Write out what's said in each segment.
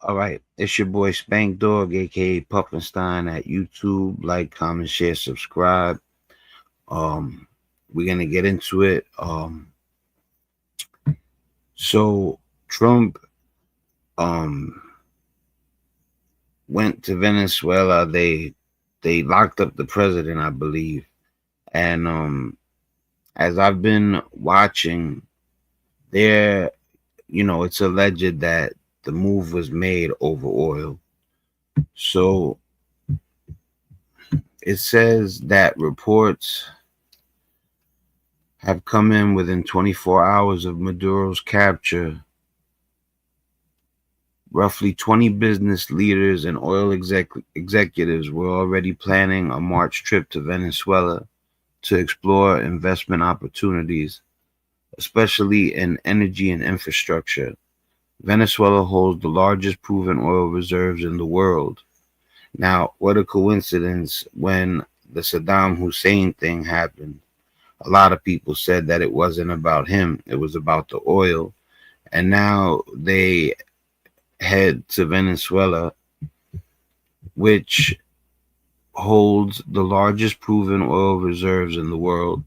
All right, it's your boy Spank Dog, aka Pufferstein at YouTube. Like, comment, share, subscribe. Um, we're gonna get into it. So Trump um went to Venezuela. They locked up the president, I believe. And as I've been watching, there, it's alleged that the move was made over oil. So it says that reports have come in within 24 hours of Maduro's capture. Roughly 20 business leaders and oil executives were already planning a March trip to Venezuela to explore investment opportunities, especially in energy and infrastructure. Venezuela holds the largest proven oil reserves in the world. Now, what a coincidence when the Saddam Hussein thing happened. A lot of people said that it wasn't about him, it was about the oil. And now they head to Venezuela, which holds the largest proven oil reserves in the world.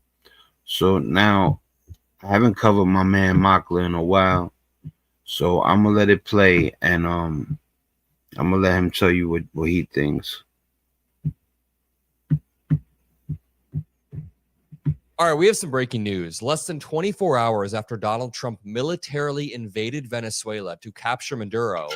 So now I haven't covered my man Mockler in a while. So I'm gonna let it play and I'm gonna let him tell you what he thinks. All right, we have some breaking news. Less than 24 hours after Donald Trump militarily invaded Venezuela to capture Maduro,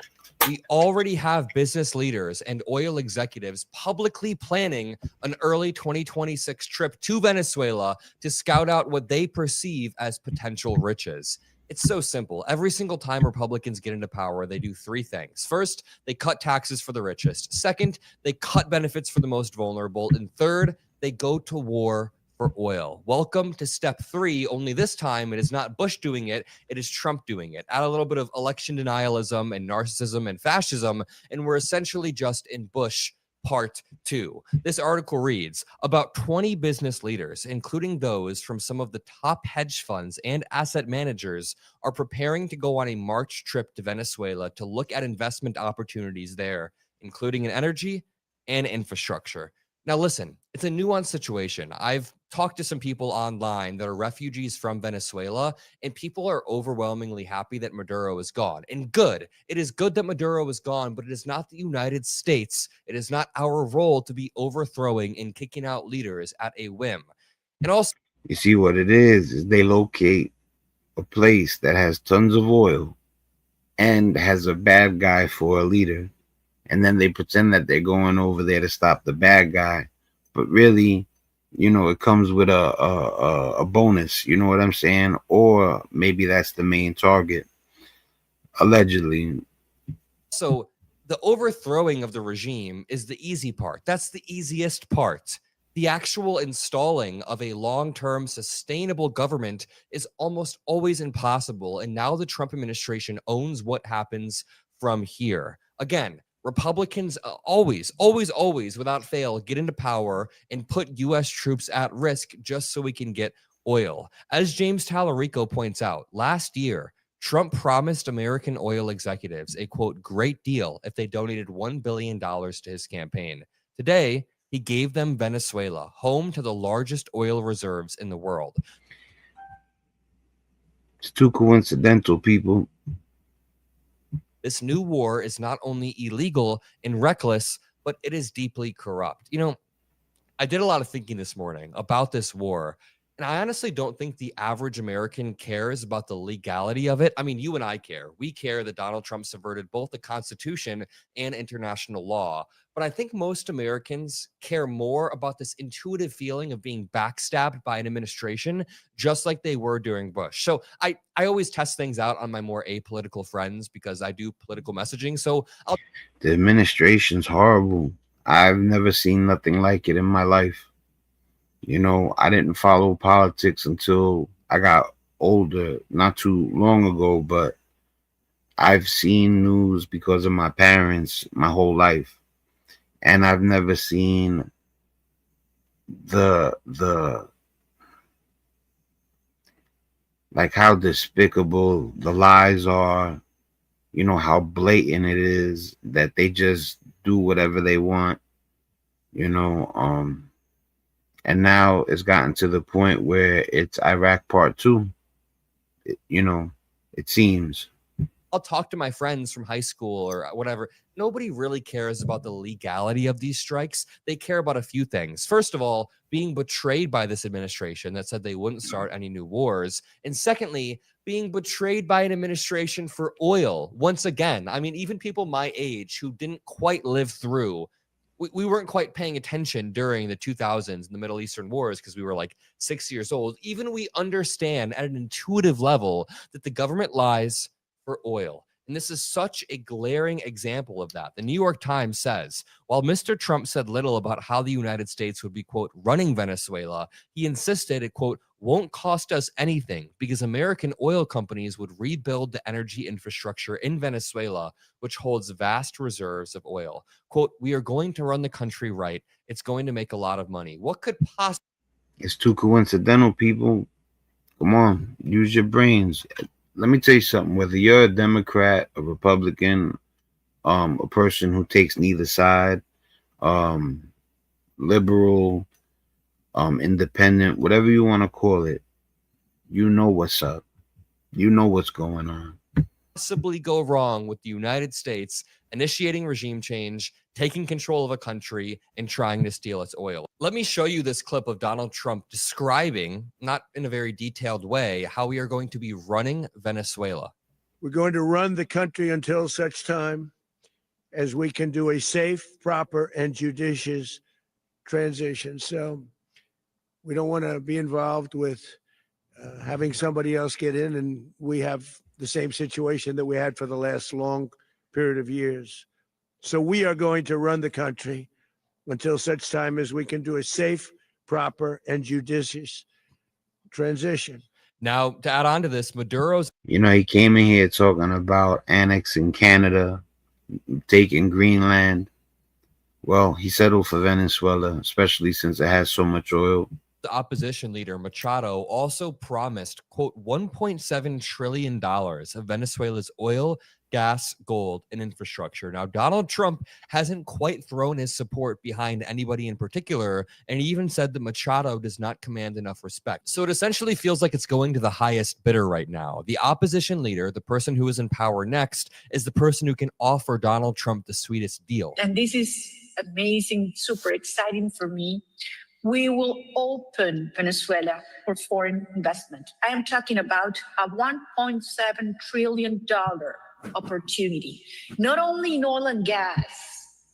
we already have business leaders and oil executives publicly planning an early 2026 trip to Venezuela to scout out what they perceive as potential riches. It's so simple. Every single time Republicans get into power, they do three things. First, they cut taxes for the richest. Second, they cut benefits for the most vulnerable. And third, they go to war for oil. Welcome to step 3, only this time it is not Bush doing it, it is Trump doing it. Add a little bit of election denialism and narcissism and fascism, and we're essentially just in Bush Part 2. This article reads, about 20 business leaders, including those from some of the top hedge funds and asset managers, are preparing to go on a March trip to Venezuela to look at investment opportunities there, including in energy and infrastructure. Now, listen, it's a nuanced situation. I've talked to some people online that are refugees from Venezuela, and people are overwhelmingly happy that Maduro is gone. And good. It is good that Maduro is gone, but it is not the United States. It is not our role to be overthrowing and kicking out leaders at a whim. And also, You see what it is they locate a place that has tons of oil and has a bad guy for a leader, and then they pretend that they're going over there to stop the bad guy, but really, it comes with a bonus. You know what I'm saying? Or maybe that's the main target, allegedly. so the overthrowing of the regime is the easy part. That's the easiest part. The actual installing of a long-term sustainable government is almost always impossible. And now the Trump administration owns what happens from here. Again, Republicans always, without fail, get into power and put U.S. troops at risk just so we can get oil. As James Tallarico points out, last year, Trump promised American oil executives a, quote, great deal if they donated $1 billion to his campaign. Today, he gave them Venezuela, home to the largest oil reserves in the world. It's too coincidental, people. This new war is not only illegal and reckless, but it is deeply corrupt. I did a lot of thinking this morning about this war. And I honestly don't think the average American cares about the legality of it. I mean, you and I care. We care that Donald Trump subverted both the Constitution and international law. But I think most Americans care more about this intuitive feeling of being backstabbed by an administration, just like they were during Bush. So I always test things out on my more apolitical friends because I do political messaging. So The administration's horrible. I've never seen nothing like it in my life. I didn't follow politics until I got older, not too long ago, but I've seen news because of my parents my whole life. And I've never seen the like how despicable the lies are, you know, how blatant it is that they just do whatever they want, you know. And now it's gotten to the point where it's Iraq Part 2, you know, it seems. I'll talk to my friends from high school or whatever. Nobody really cares about the legality of these strikes. They care about a few things. First of all, being betrayed by this administration that said they wouldn't start any new wars. And secondly, being betrayed by an administration for oil. Once again, I mean, even people my age who didn't quite live through, we weren't quite paying attention during the 2000s and the Middle Eastern wars because we were like 6 years old. Even we understand at an intuitive level that the government lies for oil. And this is such a glaring example of that. The New York Times says, while Mr. Trump said little about how the United States would be, quote, running Venezuela, he insisted it, quote, won't cost us anything because American oil companies would rebuild the energy infrastructure in Venezuela, which holds vast reserves of oil. Quote, we are going to run the country right. It's going to make a lot of money. What could possibly... It's too coincidental, people. Come on, use your brains. Let me tell you something. Whether you're a Democrat, a Republican, a person who takes neither side, um, liberal, independent, whatever you want to call it, you know what's up. You know what's going on. Possibly go wrong with the United States initiating regime change, taking control of a country, and trying to steal its oil? Let me show you this clip of Donald Trump describing, not in a very detailed way, how we are going to be running Venezuela. We're going to run the country until such time as we can do a safe, proper, and judicious transition. So we don't want to be involved with having somebody else get in, and we have the same situation that we had for the last long period of years. So we are going to run the country until such time as we can do a safe, proper, and judicious transition. Now, to add on to this, Maduro's... You know, he came in here talking about annexing Canada, taking Greenland. Well, he settled for Venezuela, especially since it has so much oil. The opposition leader, Machado, also promised, quote, $1.7 trillion of Venezuela's oil, gas, gold, and infrastructure. Now, Donald Trump hasn't quite thrown his support behind anybody in particular, and he even said that Machado does not command enough respect. So it essentially feels like it's going to the highest bidder right now. The opposition leader, the person who is in power next, is the person who can offer Donald Trump the sweetest deal. And this is amazing, super exciting for me. We will open Venezuela for foreign investment. I am talking about a $1.7 trillion opportunity, not only in oil and gas,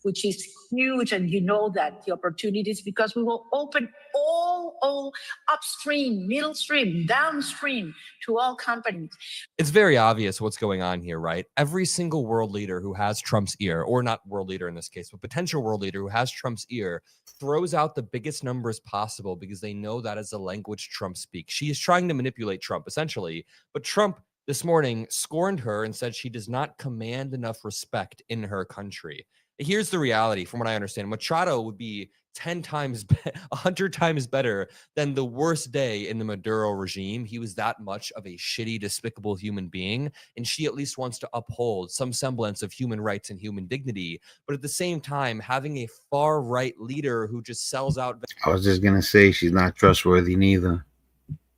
which is huge, and you know that the opportunities, because we will open all upstream, middle stream, downstream to all companies. It's very obvious what's going on here, right? Every single world leader who has Trump's ear, or not world leader in this case, but potential world leader who has Trump's ear, throws out the biggest numbers possible because they know that is the language Trump speaks. She is trying to manipulate Trump, essentially, but Trump this morning scorned her and said she does not command enough respect in her country. Here's the reality, from what I understand. Machado would be 10 times, 100 times better than the worst day in the Maduro regime. He was that much of a shitty, despicable human being, and she at least wants to uphold some semblance of human rights and human dignity. But at the same time, having a far-right leader who just sells out... I was just going to say she's not trustworthy neither.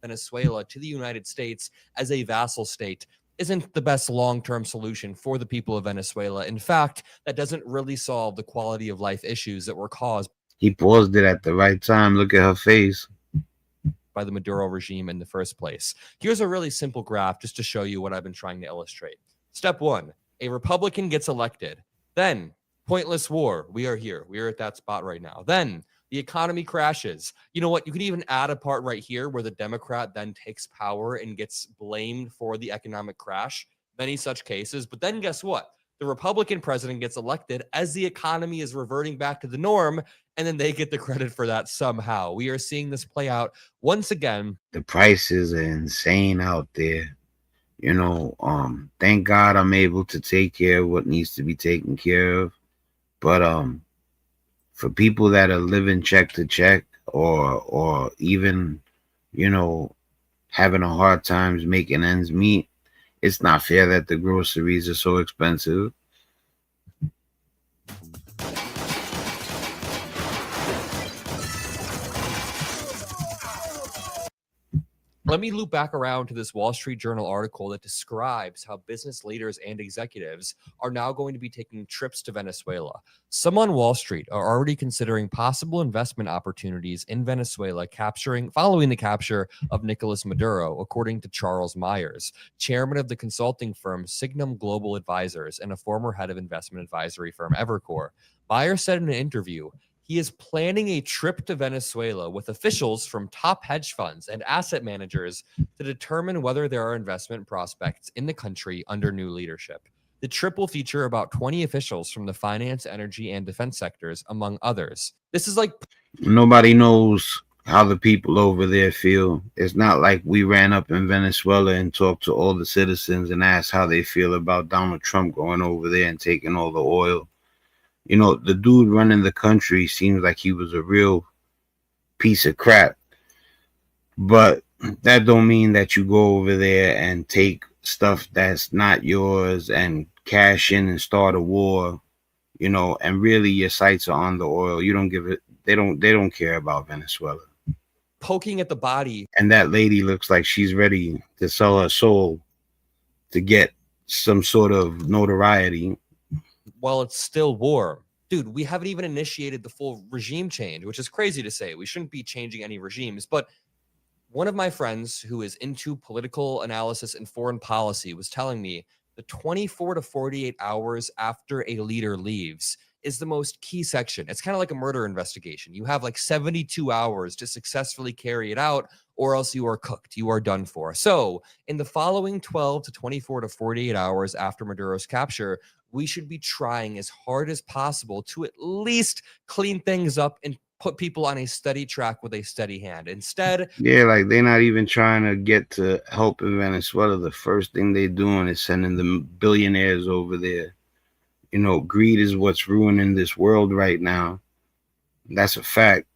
Venezuela to the United States as a vassal state isn't the best long-term solution for the people of Venezuela. In fact, that doesn't really solve the quality of life issues that were caused. He paused it at the right time. Look at her face. By the Maduro regime in the first place. Here's a really simple graph just to show you what I've been trying to illustrate. Step 1, a Republican gets elected. Then, pointless war. We are here. We are at that spot right now. Then, the economy crashes. You know what? You can even add a part right here where the Democrat then takes power and gets blamed for the economic crash. Many such cases. But then guess what? The Republican president gets elected as the economy is reverting back to the norm, and then they get the credit for that somehow. We are seeing this play out once again. The prices are insane out there. You know, thank God I'm able to take care of what needs to be taken care of. But for people that are living check to check, or even, you know, having a hard times making ends meet, It's not fair that the groceries are so expensive. Let me loop back around to this Wall Street Journal article that describes how business leaders and executives are now going to be taking trips to Venezuela. Some on Wall Street are already considering possible investment opportunities in Venezuela following the capture of Nicolas Maduro, according to Charles Myers, chairman of the consulting firm Signum Global Advisors and a former head of investment advisory firm Evercore. Myers said in an interview, he is planning a trip to Venezuela with officials from top hedge funds and asset managers to determine whether there are investment prospects in the country under new leadership. The trip will feature about 20 officials from the finance, energy, and defense sectors, among others. This is like Nobody knows how the people over there feel. It's not like we ran up in Venezuela and talked to all the citizens and asked how they feel about Donald Trump going over there and taking all the oil. You know, the dude running the country seems like he was a real piece of crap. But that don't mean that you go over there and take stuff that's not yours and cash in and start a war, you know, and really your sights are on the oil. You don't give it, they don't care about Venezuela. poking at the body. And that lady looks like she's ready to sell her soul to get some sort of notoriety. While it's still warm. Dude, we haven't even initiated the full regime change, which is crazy to say. We shouldn't be changing any regimes. But one of my friends who is into political analysis and foreign policy was telling me the 24 to 48 hours after a leader leaves is the most key section. It's kind of like a murder investigation. You have like 72 hours to successfully carry it out, or else you are cooked. You are done for. So in the following 12 to 24 to 48 hours after Maduro's capture, we should be trying as hard as possible to at least clean things up and put people on a steady track with a steady hand. Instead, Yeah, like they're not even trying to get to help in Venezuela. The first thing they're doing is sending the billionaires over there. You know, greed is what's ruining this world right now. That's a fact.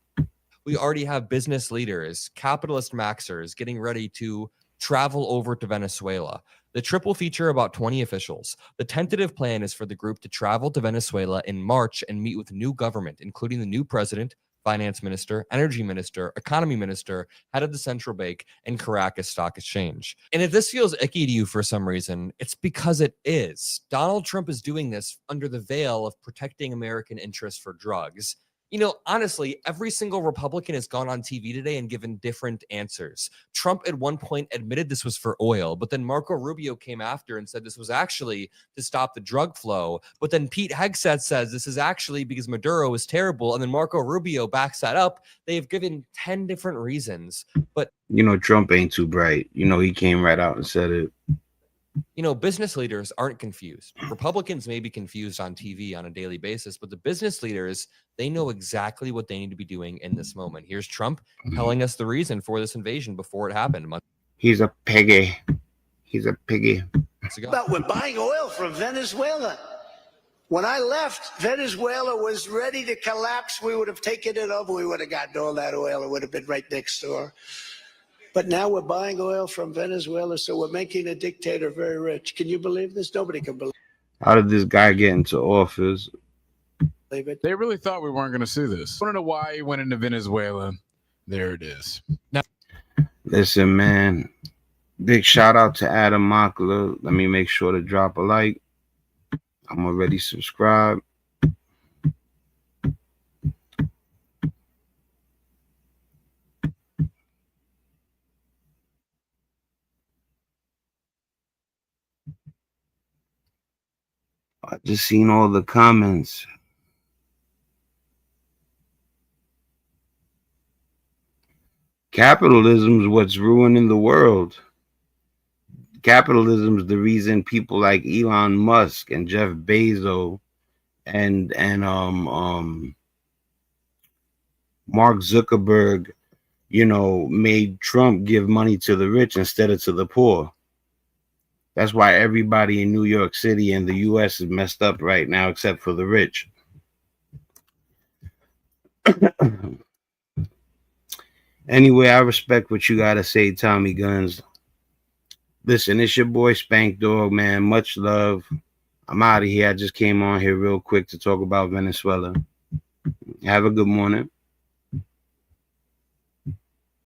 we already have business leaders, capitalist maxers getting ready to travel over to Venezuela. The trip will feature about 20 officials. The tentative plan is for the group to travel to Venezuela in March and meet with new government, including the new president, finance minister, energy minister, economy minister, head of the central bank, and Caracas Stock Exchange. And if this feels icky to you for some reason, it's because it is. Donald Trump is doing this under the veil of protecting American interests for drugs. You know, honestly, every single Republican has gone on TV today and given different answers. Trump at one point admitted this was for oil, but then Marco Rubio came after and said this was actually to stop the drug flow. But then Pete Hegseth says this is actually because Maduro is terrible. And then Marco Rubio backs that up. They've given 10 different reasons. But, You know, Trump ain't too bright. You know, he came right out and said it. you know, business leaders aren't confused. Republicans may be confused on TV on a daily basis, but the business leaders, they know exactly what they need to be doing in this moment. Here's Trump telling us the reason for this invasion before it happened months He's a piggy. He's a piggy. ago. But we're buying oil from Venezuela. When I left, Venezuela was ready to collapse. We would have taken it over. We would have gotten all that oil. It would have been right next door. But now we're buying oil from Venezuela, so we're making a dictator very rich. Can you believe this? Nobody can believe How did this guy get into office? it. They really thought we weren't going to see this. I don't know why he went into Venezuela. There it is. Listen, man. Big shout out to Adam Mockler. Let me make sure to drop a like. I'm already subscribed. I just seen all the comments. Capitalism's what's ruining the world. Capitalism's the reason people like Elon Musk and Jeff Bezos and Mark Zuckerberg, you know, made Trump give money to the rich instead of to the poor. That's why everybody in New York City and the US is messed up right now, except for the rich. Anyway, I respect what you got to say, Tommy Guns. Listen, it's your boy Spank Dog, man. Much love. I'm out of here. I just came on here real quick to talk about Venezuela. Have a good morning.